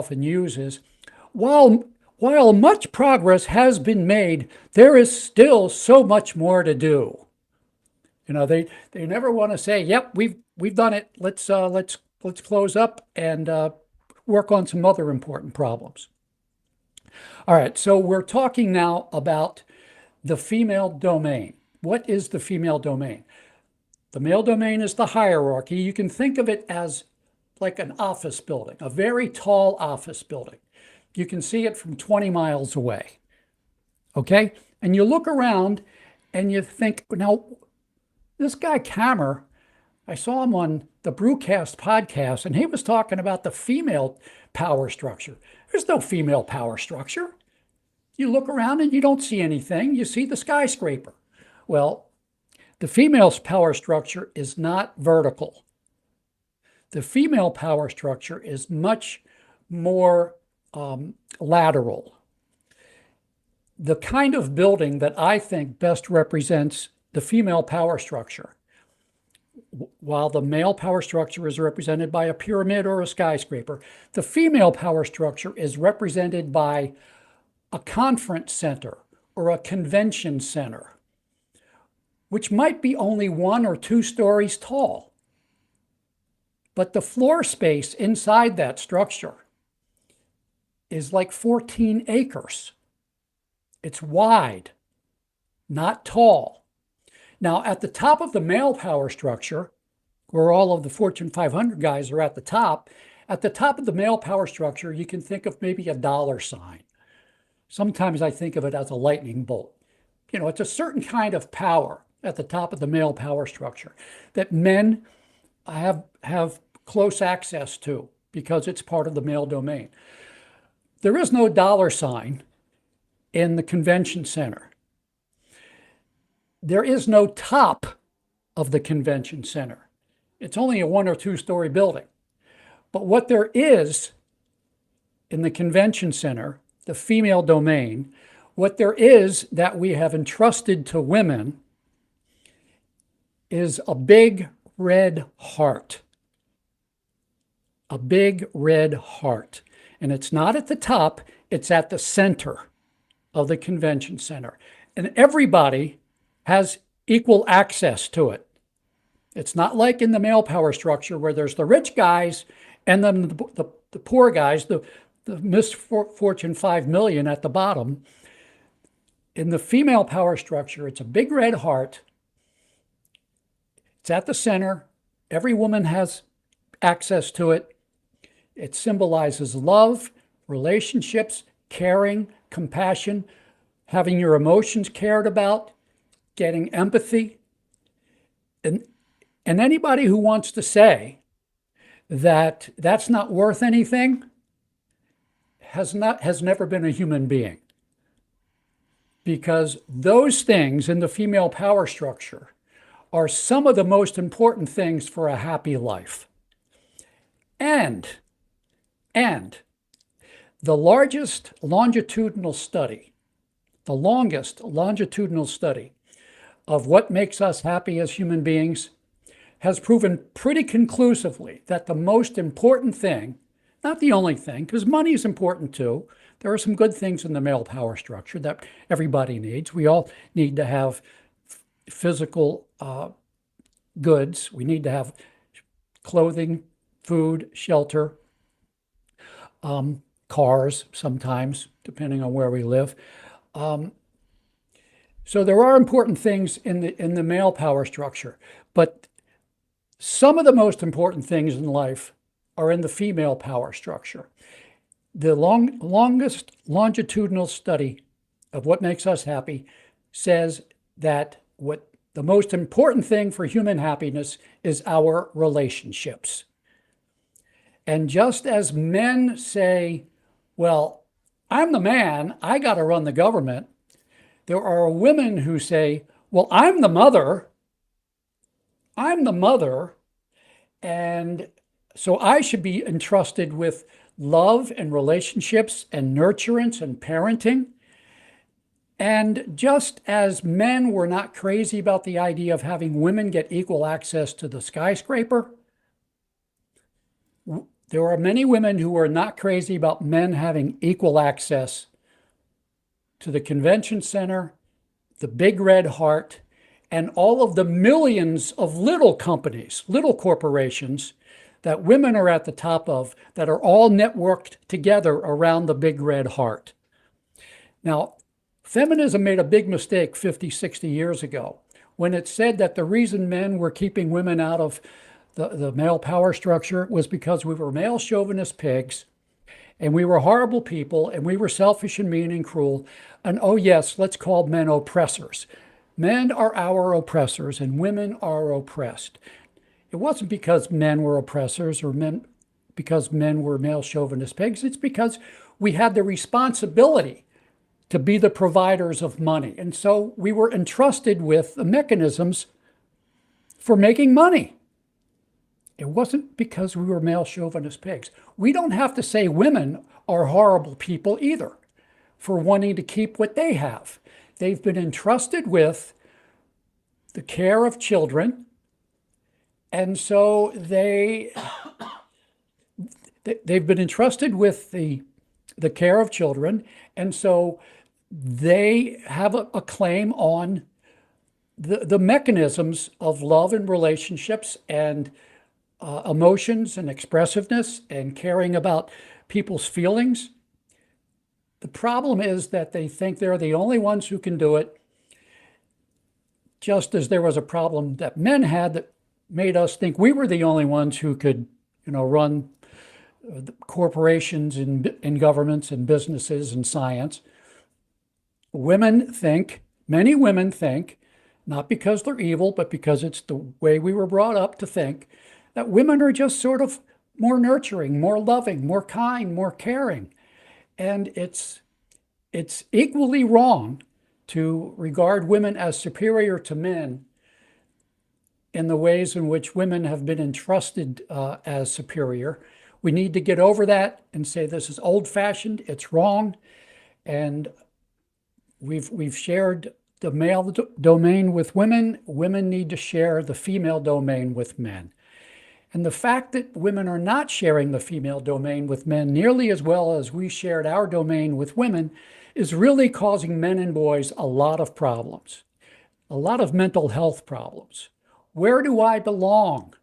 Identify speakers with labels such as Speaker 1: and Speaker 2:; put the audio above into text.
Speaker 1: often use is, while while much progress has been made, there is still so much more to do. They never want to say, "Yep, we've done it. Let's close up and work on some other important problems." All right, so we're talking now about the female domain. What is the female domain? The male domain is the hierarchy. You can think of it as like an office building, a very tall office building. You can see it from 20 miles away. Okay? And you look around and you think, now, this guy Kammer, I saw him on the BRUCAST podcast, and he was talking about the female power structure. There's no female power structure. You look around and you don't see anything. You see the skyscraper. Well, the female's power structure is not vertical. The female power structure is much more lateral. The kind of building that I think best represents the female power structure, while the male power structure is represented by a pyramid or a skyscraper, the female power structure is represented by a conference center or a convention center, which might be only 1 or 2 stories tall. But the floor space inside that structure is like 14 acres. It's wide, not tall. Now, at the top of the male power structure, where all of the Fortune 500 guys are at the top of the male power structure, you can think of maybe a dollar sign. Sometimes I think of it as a lightning bolt. It's a certain kind of power at the top of the male power structure that men have close access to because it's part of the male domain. There is no dollar sign in the convention center. There is no top of the convention center. It's only a 1 or 2 story building. But what there is in the convention center, the female domain, what there is that we have entrusted to women is a big red heart. A big red heart. And it's not at the top, it's at the center of the convention center. And everybody has equal access to it. It's not like in the male power structure where there's the rich guys and then the poor guys, the Fortune 5 million at the bottom. In the female power structure, it's a big red heart. It's at the center. Every woman has access to it. It symbolizes love, relationships, caring, compassion, having your emotions cared about, getting empathy. And anybody who wants to say that that's not worth anything has never been a human being. Because those things in the female power structure are some of the most important things for a happy life. And the longest longitudinal study of what makes us happy as human beings has proven pretty conclusively that the most important thing, not the only thing, because money is important too. There are some good things in the male power structure that everybody needs. We all need to have physical goods. We need to have clothing, food, shelter, cars sometimes, depending on where we live. So there are important things in the male power structure, but some of the most important things in life are in the female power structure. The longest longitudinal study of what makes us happy says that what the most important thing for human happiness is our relationships. And just as men say, well, I'm the man, I got to run the government, there are women who say, well, I'm the mother, and so I should be entrusted with love and relationships and nurturance and parenting. And just as men were not crazy about the idea of having women get equal access to the skyscraper, There are many women who are not crazy about men having equal access to the convention center, the big red heart, and all of the millions of little companies, little corporations that women are at the top of that are all networked together around the big red heart. Now, feminism made a big mistake 50, 60 years ago when it said that the reason men were keeping women out of the male power structure was because we were male chauvinist pigs and we were horrible people and we were selfish and mean and cruel. And oh, yes, let's call men oppressors. Men are our oppressors and women are oppressed. It wasn't because men were oppressors or because men were male chauvinist pigs. It's because we had the responsibility to be the providers of money. And so we were entrusted with the mechanisms for making money. It wasn't because we were male chauvinist pigs. We don't have to say women are horrible people either for wanting to keep what they have. They've been entrusted with the care of children, and so they've been entrusted with the care of children, and so they have a claim on the mechanisms of love and relationships and emotions and expressiveness and caring about people's feelings. The problem is that they think they're the only ones who can do it, just as there was a problem that men had that made us think we were the only ones who could, run corporations and governments and businesses and science. Many women think, not because they're evil, but because it's the way we were brought up to think, that women are just sort of more nurturing, more loving, more kind, more caring. And it's equally wrong to regard women as superior to men in the ways in which women have been entrusted as superior. We need to get over that and say this is old-fashioned, it's wrong, and we've shared the male domain with women. Women need to share the female domain with men. And the fact that women are not sharing the female domain with men nearly as well as we shared our domain with women is really causing men and boys a lot of problems, a lot of mental health problems. Where do I belong?